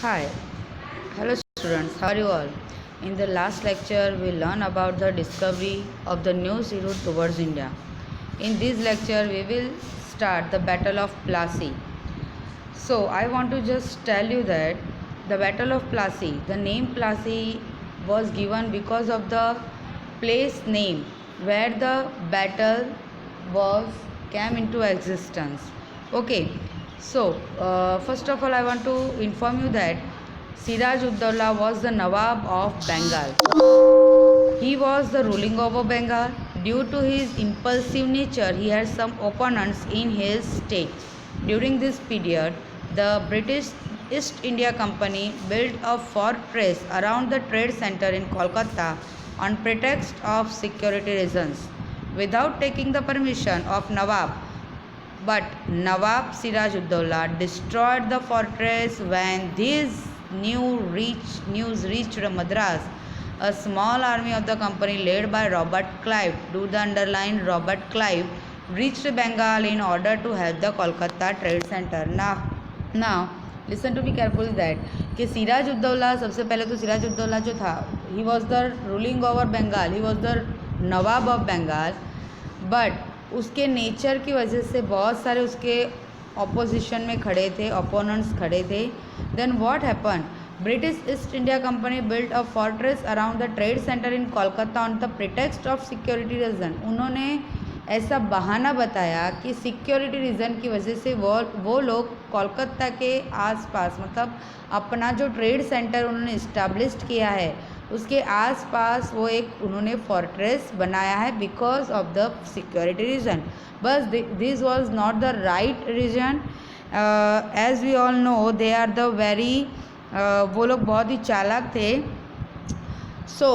Hi, hello students, how are you all? In the last lecture, we learned about the discovery of the new sea route towards India. In this lecture, we will start the Battle of Plassey. So, I want to just tell you that the Battle of Plassey, the name Plassey was given because of the place name where the battle was came into existence. Okay, so first of all, I want to inform you that Siraj Uddaulah was the Nawab of Bengal. He was the ruling over Bengal. Due to his impulsive nature, he had some opponents in his state. During this period, the British East India Company built a fortress around the trade center in Kolkata on pretext of security reasons, without taking the permission of Nawab. But Nawab Siraj-ud-Dowla destroyed the fortress when this news reached Madras. A small army of the company led by Robert Clive, do the underline Robert Clive, reached Bengal in order to help the Kolkata trade center. Now listen to me carefully that कि सिराज उद्दौला सबसे पहले तो सिराज उद्दौला जो था he was the ruling over Bengal, he was the nawab of Bengal, but उसके nature की वजह से बहुत सारे उसके ऑपोजिशन में खड़े थे, ओपोनेंट्स खड़े थे. Then what happen, British East India Company built a fortress around the trade centre in Kolkata on the pretext of security reason. उन्होंने ऐसा बहाना बताया कि सिक्योरिटी रीज़न की वजह से वो लोग कोलकाता के आसपास, मतलब अपना जो ट्रेड सेंटर उन्होंने इस्टेब्लिश किया है उसके आसपास वो एक उन्होंने फोर्ट्रेस बनाया है because of the security reason. बस this was not the right reason. As we all know they are the very, वो लोग बहुत ही चालाक थे. So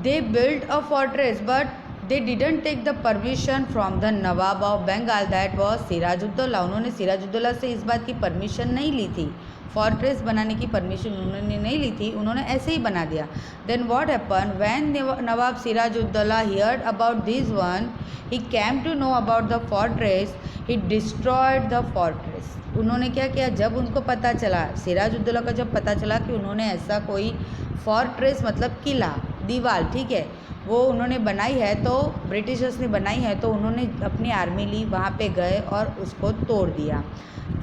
they build a fortress but they didn't take the permission from the nawab of Bengal, that was Sirajuddaula. उन्होंने सिराजुद्दौला से इस बात की परमिशन नहीं ली थी, फोर्ट्रेस बनाने की परमिशन उन्होंने नहीं ली थी, उन्होंने ऐसे ही बना दिया. Then what happen, when nawab Sirajuddaula heard about this one, he came to know about the fortress, he destroyed the fortress. उन्होंने क्या किया, जब उनको पता चला, सिराजुद्दौला का जब पता चला कि उन्होंने ऐसा कोई फोर्ट्रेस मतलब किला, दीवार, ठीक है, वो उन्होंने बनाई है, तो ब्रिटिशर्स ने बनाई है, तो उन्होंने अपनी आर्मी ली, वहाँ पे गए और उसको तोड़ दिया.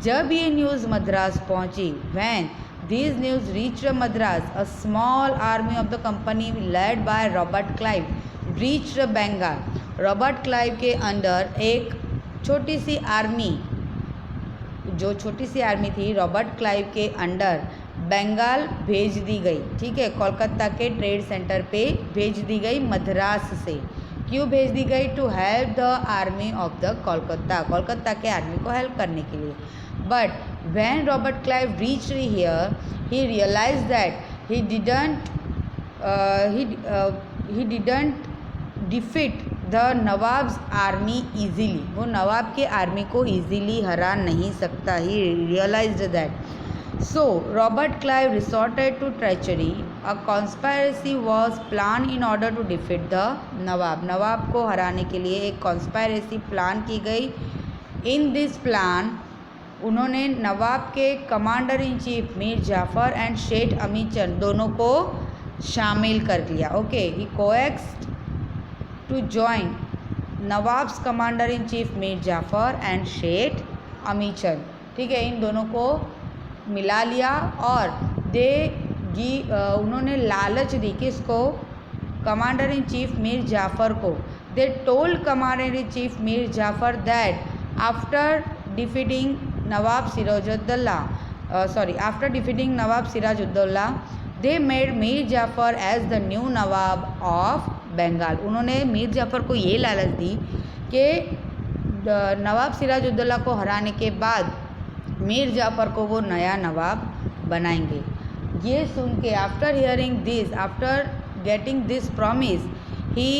जब ये न्यूज़ मद्रास पहुँची, when this news reach Madras, a small army of the company led by Robert Clive reach Bengal. Robert Clive के अंडर एक छोटी सी आर्मी, जो छोटी सी आर्मी थी रॉबर्ट क्लाइव के अंडर बंगाल भेज दी गई. ठीक है, कोलकाता के ट्रेड सेंटर पे भेज दी गई मद्रास से. क्यों भेज दी गई? To help the army of the Kolkata, Kolkata के आर्मी को हेल्प करने के लिए. But when Robert Clive reached here, he realise that he didn't defeat the nawab's army easily. वो नवाब के आर्मी को ईजीली हरा नहीं सकता. He realised that. So, Robert Clive resorted to treachery. A conspiracy was planned in order to defeat the Nawab. नवाब को हराने के लिए एक conspiracy प्लान की गई. In this plan, उन्होंने नवाब के commander in chief Mir Jafar and Sheth अमी चंद दोनों को शामिल कर लिया. Okay, he coaxed to join nawabs commander in chief Mir Jafar and Sheth अमी चंद. ठीक है, इन दोनों को मिला लिया और उन्होंने लालच दी किसको? Commander in chief Mir Jafar को. They told commander in chief Mir Jafar that after defeating nawab Sirajuddaula they made Mir Jafar as the new nawab of Bengal. उन्होंने मीर जाफ़र को ये लालच दी कि नवाब सिराजुद्दौला को हराने के बाद मीर जाफ़र को वो नया नवाब बनाएंगे. ये सुन के, after hearing this, after getting this promise, he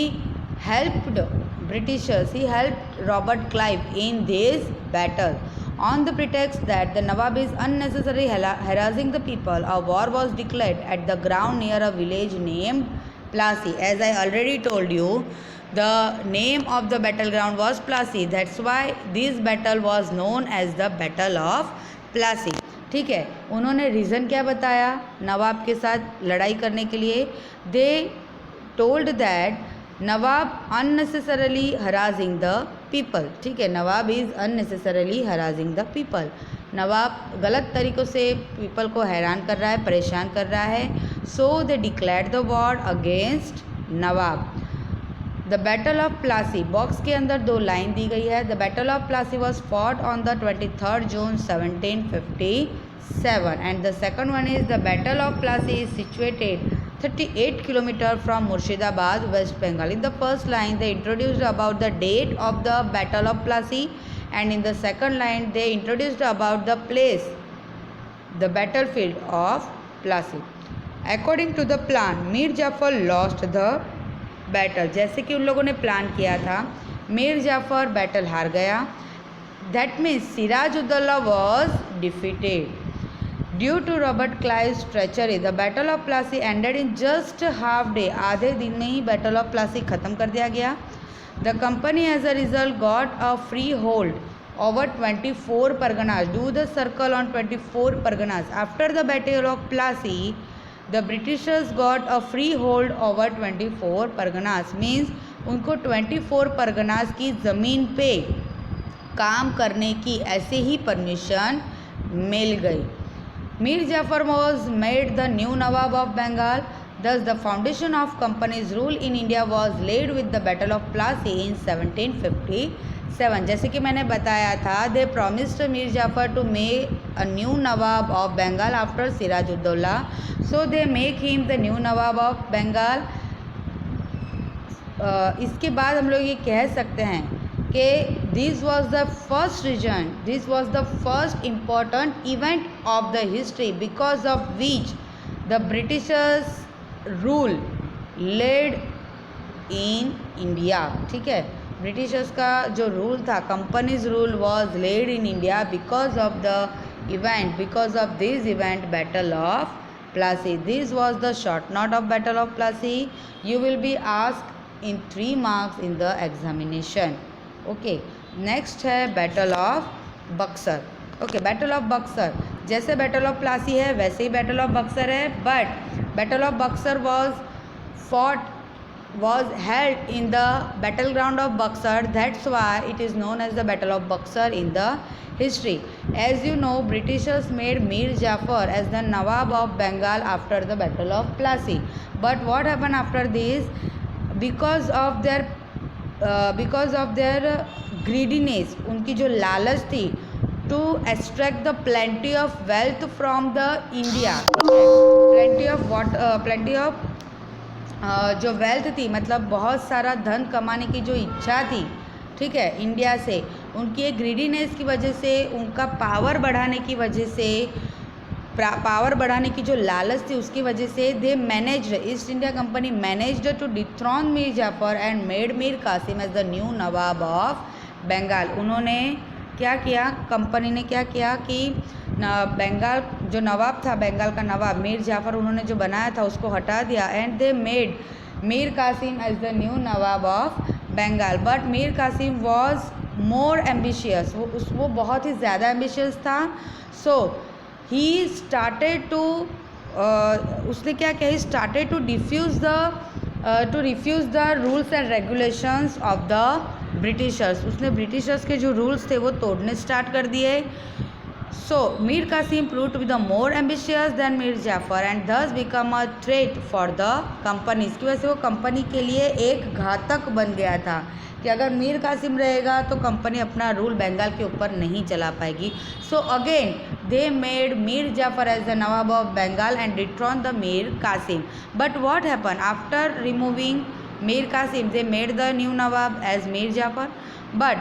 helped Britishers, he helped Robert Clive in this battle on the pretext that the Nawab is unnecessarily harassing the people. A war was declared at the ground near a village named Plassey. As I already told you, the name of the battleground was Plassey. That's why this battle was known as the Battle of Plassey. ठीक है। उन्होंने reason क्या बताया नवाब के साथ लड़ाई करने के लिए? They told that nawab unnecessarily harassing the people. ठीक है, nawab is unnecessarily harassing the people. Nawab गलत तरीक़ों से पीपल को हैरान कर रहा है, परेशान कर रहा है। So they declared the war against nawab. The battle of Plassey, box के अंदर 2 लाइन दी गई है। The battle of Plassey was fought on the 23rd June 1757 and the second one is the battle of Plassey is situated 38 kilometre from Murshidabad, West Bengal. In the first line they introduced about the date of the battle of Plassey, and in the second line they introduced about the place, the battlefield of Plassey. According to the plan, Mir Jafar lost the battle. जैसे कि उन लोगों ने plan किया था, Mir Jafar battle हार गया। That means Siraj-ud-Daulah was defeated. Due to Robert Clive's treachery, the Battle of Plassey ended in just half day. आधे दिन में ही Battle of Plassey ख़त्म कर दिया गया। The company as a result got a freehold over 24 Parganas. Do the circle on 24 Parganas. After the Battle of Plassey, the Britishers got a freehold over 24 Parganas. Means उनको 24 Parganas की ज़मीन पे काम करने की ऐसे ही परमिशन मिल गई। Mir Jafar was made the new Nawab of Bengal. Thus, the foundation of company's rule in India was laid with the Battle of Plassey in 1757. जैसे कि मैंने बताया था, they promised Mir Jafar to make a new Nawab of Bengal after Sirajuddaulah. So they make him the new Nawab of Bengal. इसके बाद हम लोग ये कह सकते हैं कि this was the first region, this was the first important event of the history because of which the Britishers rule laid in India. ठीक है, ब्रिटिशर्स का जो रूल था, companies rule was laid in India because of the event, because of this event, Battle of Plassey. This was the short note of Battle of Plassey. You will be asked in 3 marks in the examination. Okay, next है battle of Buxar. Okay, battle of Buxar जैसे battle of Plassey है वैसे ही battle of Buxar है, but battle of Buxar was held in the battleground of Buxar. That's why it is known as the Battle of Buxar in the history. As you know, Britishers made Mir Jafar as the Nawab of Bengal after the Battle of Plassey. But what happened after this? Because of their greediness, उनकी जो लालच थी, to extract the plenty of wealth from the India, plenty of जो wealth थी, मतलब बहुत सारा धन कमाने की जो इच्छा थी, ठीक है, इंडिया से, उनकी एक ग्रीडीनेस की वजह से, उनका पावर बढ़ाने की वजह से, पावर बढ़ाने की जो लालच थी उसकी वजह से, they managed, East India Company managed to dethrone Mir Jafar and made Mir Qasim as the new nawab of Bengal. उन्होंने क्या किया, कंपनी ने क्या किया कि बंगाल जो नवाब था, बंगाल का नवाब मीर जाफर उन्होंने जो बनाया था उसको हटा दिया, and they made Mir Qasim as the new nawab of Bengal. But Mir Qasim was more ambitious, वो बहुत ही ज़्यादा एम्बिशियस था। सो ही स्टार्टेड टू उसने क्या किया, he started to refuse the rules and regulations of the Britishers. उसने ब्रिटिशर्स के जो रूल्स थे वो तोड़ने स्टार्ट कर दिए। So Mir Qasim prove to be the more ambitious than Mir Jafar and thus become a threat for the company. इसकी वजह से वो कंपनी के लिए एक घातक बन गया था कि अगर मीर कासिम रहेगा तो कंपनी अपना रूल बंगाल के ऊपर नहीं चला पाएगी। So again they made Mir Jafar as the nawab of Bengal and dethrone the Mir Qasim. But what happen after removing Mir Qasim, they made the new nawab as Mir Jafar, but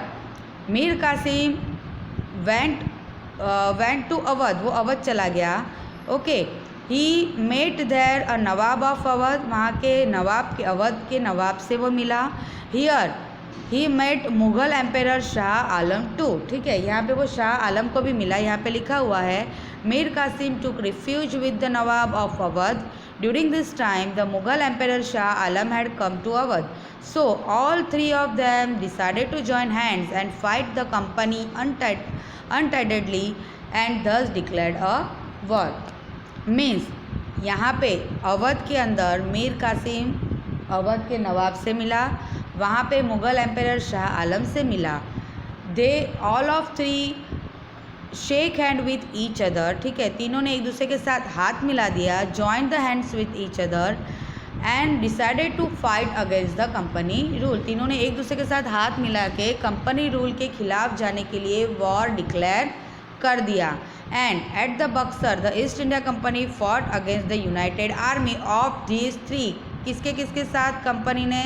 Mir Qasim went to Awadh, वो अवध चला गया। Okay, he met there a nawab of Awadh, वहाँ के नवाब के, अवध के नवाब से वो मिला। Here he met Mughal emperor Shah Alam too, ठीक है, यहाँ पे वो शाह आलम को भी मिला। यहाँ पे लिखा हुआ है Mir Qasim took refuge with the nawab of Awadh. During this time the Mughal emperor Shah Alam had come to Awadh. So all 3 of them decided to join hands and fight the company untidedly and thus declared a war. Means यहाँ पे अवध के अंदर मीर कासिम अवध के नवाब से मिला, वहाँ पे Mughal empire Shah आलम से मिला. They all of three shake hand with each other. ठीक है, तीनों ने एक दूसरे के साथ हाथ मिला दिया. Join the hands with each other and decided to fight against the company rule. तीनों ने एक दूसरे के साथ हाथ मिला के कंपनी रूल के खिलाफ जाने के लिए वॉर डिक्लेयर कर दिया. And at the Buxar the east India company fought against the united army of these three. किसके किसके साथ कंपनी ने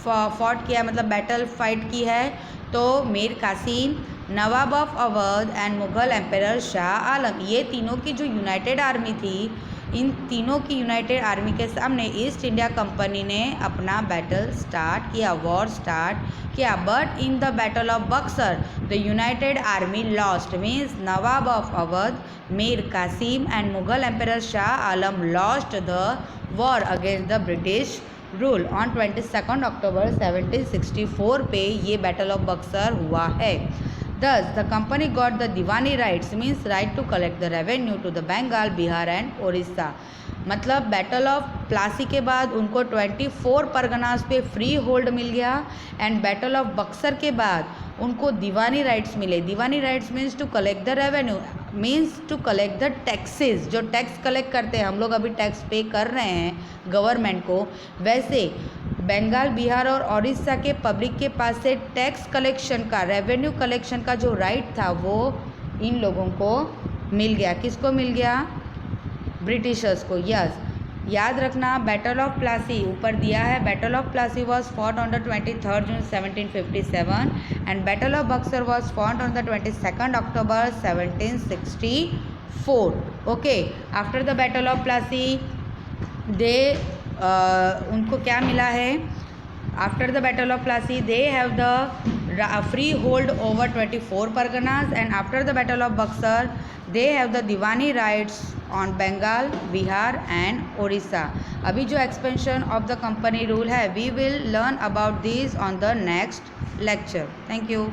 फॉट किया, मतलब बैटल फाइट की है? तो Mir Qasim, nawab of Awadh and Mughal empire Shah Alam. ये तीनों की जो यूनाइटेड आर्मी थी, इन तीनों की यूनाइटेड आर्मी के सामने ईस्ट इंडिया कंपनी ने अपना बैटल स्टार्ट किया, वॉर स्टार्ट किया. But in the battle of Buxar the united army lost. Means nawab of Awadh, Mir Qasim and Mughal empire Shah Alam lost the war against the British rule on 22 October 1764 पे ये battle of Buxar हुआ है. Thus, the company got the Diwani rights, means right to collect the revenue to the Bengal, Bihar and Orissa. मतलब battle of Plassey के बाद उनको 24 परगनास पे free hold मिल गया. एंड बैटल ऑफ बक्सर के बाद उनको दीवानी राइट्स मिले. Diwani rights means to collect the revenue, means to collect the taxes. जो टैक्स कलेक्ट करते हैं, हम लोग अभी टैक्स पे कर रहे हैं गवर्नमेंट को, वैसे बंगाल, बिहार और उड़ीसा के पब्लिक के पास से टैक्स कलेक्शन का, रेवेन्यू कलेक्शन का जो राइट था वो इन लोगों को मिल गया. किसको मिल गया? ब्रिटिशर्स को. यस, याद रखना बैटल ऑफ प्लासी ऊपर दिया है. Battle of Plassey was fought on the 23 June 1757 and battle of Buxar was fought on the 22 October 1764. Okay, after the battle of Plassey they उनको क्या मिला है? After the battle of Plassey they have the free hold over 24 Parganas and after the battle of Buxar they have the diwani rights on Bengal, Bihar and Orissa. अभी जो expansion of the company rule है, we will learn about this on the next lecture. Thank you.